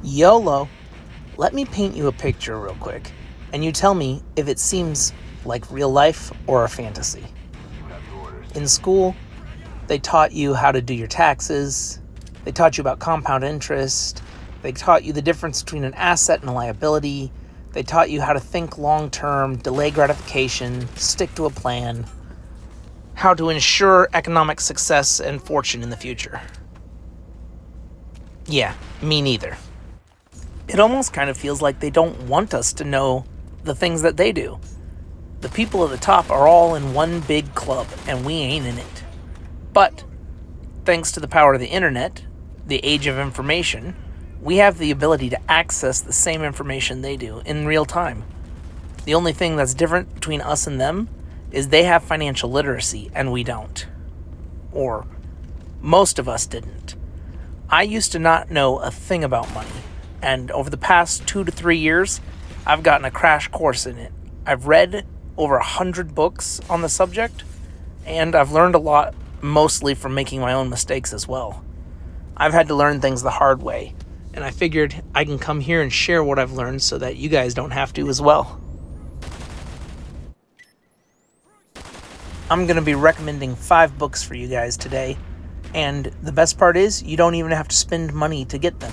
YOLO. Let me paint you a picture real quick, and you tell me if it seems like real life or a fantasy. In school, they taught you how to do your taxes. They taught you about compound interest. They taught you the difference between an asset and a liability. They taught you how to think long-term, delay gratification, stick to a plan, how to ensure economic success and fortune in the future. Yeah, me neither. It almost kind of feels like they don't want us to know the things that they do. The people at the top are all in one big club, and we ain't in it. But, thanks to the power of the internet, the age of information, we have the ability to access the same information they do in real time. The only thing that's different between us and them is they have financial literacy and we don't. Or, most of us didn't. I used to not know a thing about money, and over the past 2 to 3 years, I've gotten a crash course in it. I've read over 100 books on the subject, and I've learned a lot, mostly from making my own mistakes as well. I've had to learn things the hard way, and I figured I can come here and share what I've learned so that you guys don't have to as well. I'm going to be recommending 5 books for you guys today, and the best part is you don't even have to spend money to get them.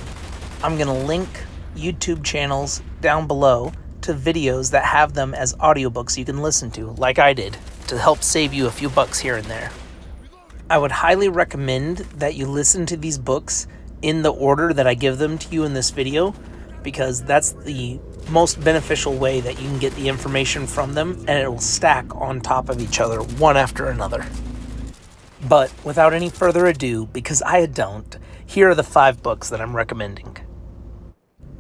I'm going to link YouTube channels down below to videos that have them as audiobooks you can listen to, like I did, to help save you a few bucks here and there. I would highly recommend that you listen to these books in the order that I give them to you in this video, because that's the most beneficial way that you can get the information from them, and it will stack on top of each other, one after another. But without any further ado, because I don't, here are the 5 books that I'm recommending.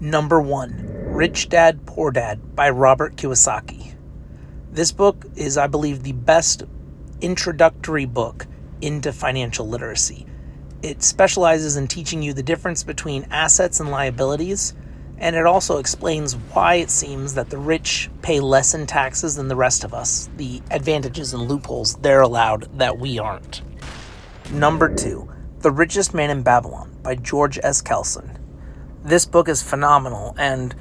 Number 1, Rich Dad, Poor Dad by Robert Kiyosaki. This book is, I believe, the best introductory book into financial literacy. It specializes in teaching you the difference between assets and liabilities, and it also explains why it seems that the rich pay less in taxes than the rest of us, the advantages and loopholes they're allowed that we aren't. Number 2, The Richest Man in Babylon by George S. Kelson. This book is phenomenal, and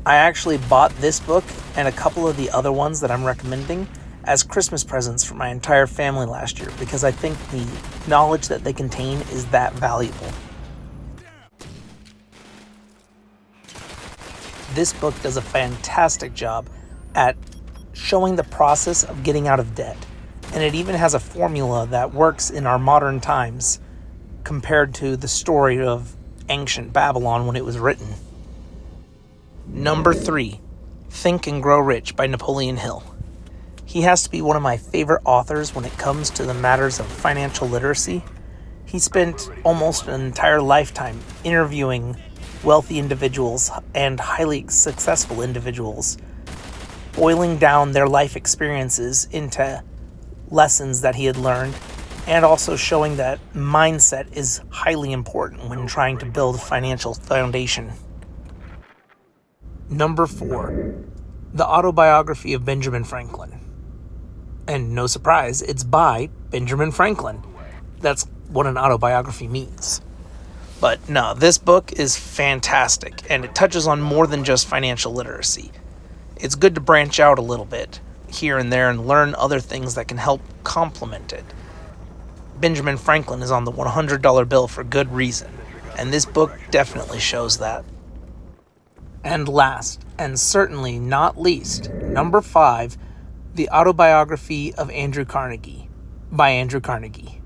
I actually bought this book and a couple of the other ones that I'm recommending as Christmas presents for my entire family last year, because I think the knowledge that they contain is that valuable. This book does a fantastic job at showing the process of getting out of debt, and it even has a formula that works in our modern times compared to the story of ancient Babylon when it was written. Number 3, Think and Grow Rich by Napoleon Hill. He has to be one of my favorite authors when it comes to the matters of financial literacy. He spent almost an entire lifetime interviewing wealthy individuals and highly successful individuals, boiling down their life experiences into lessons that he had learned, and also showing that mindset is highly important when trying to build a financial foundation. Number 4, The Autobiography of Benjamin Franklin. And no surprise, it's by Benjamin Franklin. That's what an autobiography means. But no, this book is fantastic, and it touches on more than just financial literacy. It's good to branch out a little bit here and there and learn other things that can help complement it. Benjamin Franklin is on the $100 bill for good reason, and this book definitely shows that. And last, and certainly not least, number 5, The Autobiography of Andrew Carnegie by Andrew Carnegie.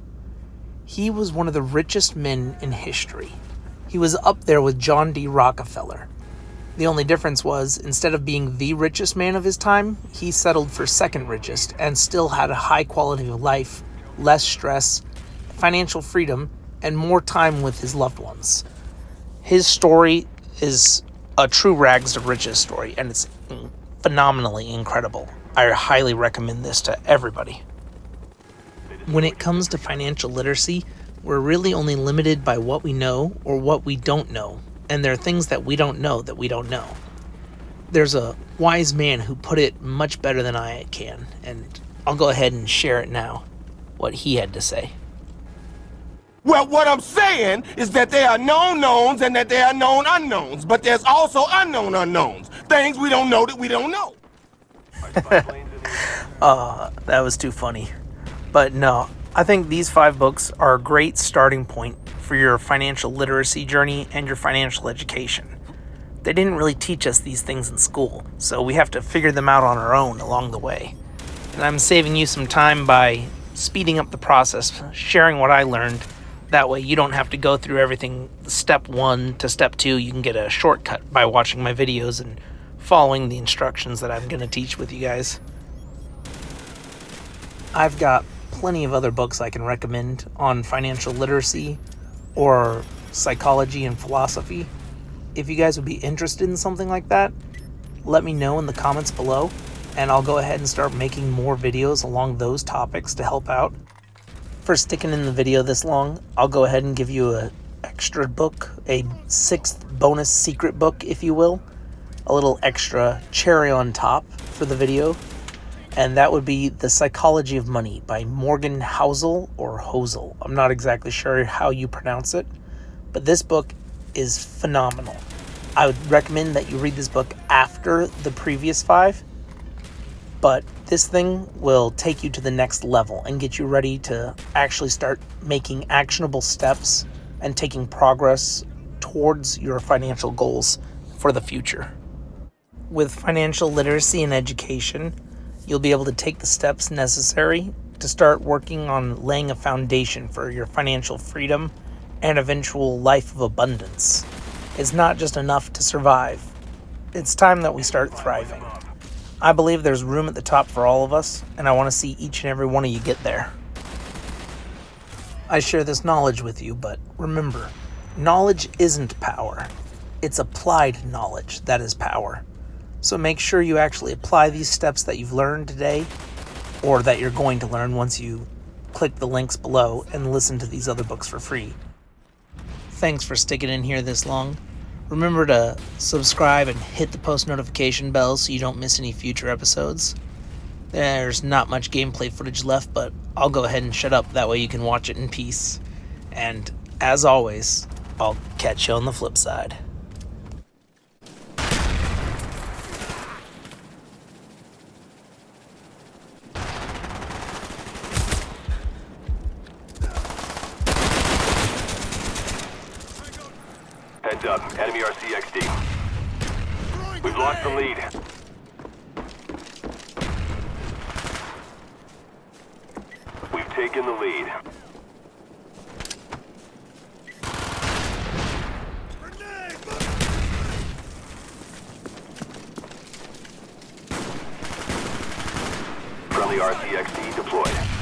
He was one of the richest men in history. He was up there with John D. Rockefeller. The only difference was, instead of being the richest man of his time, he settled for second richest and still had a high quality of life, less stress, financial freedom, and more time with his loved ones. His story is a true rags to riches story, and it's phenomenally incredible. I highly recommend this to everybody. When it comes to financial literacy, we're really only limited by what we know or what we don't know, and there are things that we don't know that we don't know. There's a wise man who put it much better than I can, and I'll go ahead and share it now, what he had to say. Well, what I'm saying is that there are known knowns and that there are known unknowns, but there's also unknown unknowns. Things we don't know that we don't know. That was too funny. But no, I think these 5 books are a great starting point for your financial literacy journey and your financial education. They didn't really teach us these things in school, so we have to figure them out on our own along the way. And I'm saving you some time by speeding up the process, sharing what I learned. That way you don't have to go through everything step 1 to step 2. You can get a shortcut by watching my videos and following the instructions that I'm going to teach with you guys. I've got plenty of other books I can recommend on financial literacy or psychology and philosophy. If you guys would be interested in something like that, let me know in the comments below, and I'll go ahead and start making more videos along those topics to help out. For sticking in the video this long, I'll go ahead and give you an extra book, a 6th bonus secret book, if you will. A little extra cherry on top for the video. And that would be The Psychology of Money by Morgan Housel or Housel. I'm not exactly sure how you pronounce it, but this book is phenomenal. I would recommend that you read this book after the previous 5, but this thing will take you to the next level and get you ready to actually start making actionable steps and taking progress towards your financial goals for the future. With financial literacy and education, you'll be able to take the steps necessary to start working on laying a foundation for your financial freedom and eventual life of abundance. It's not just enough to survive. It's time that we start thriving. I believe there's room at the top for all of us, and I want to see each and every one of you get there. I share this knowledge with you, but remember, knowledge isn't power. It's applied knowledge that is power. So make sure you actually apply these steps that you've learned today, or that you're going to learn once you click the links below and listen to these other books for free. Thanks for sticking in here this long. Remember to subscribe and hit the post notification bell so you don't miss any future episodes. There's not much gameplay footage left, but I'll go ahead and shut up. That way you can watch it in peace. And as always, I'll catch you on the flip side. Heads up, enemy RCXD. We've lost the lead. We've taken the lead. Friendly RCXD deployed.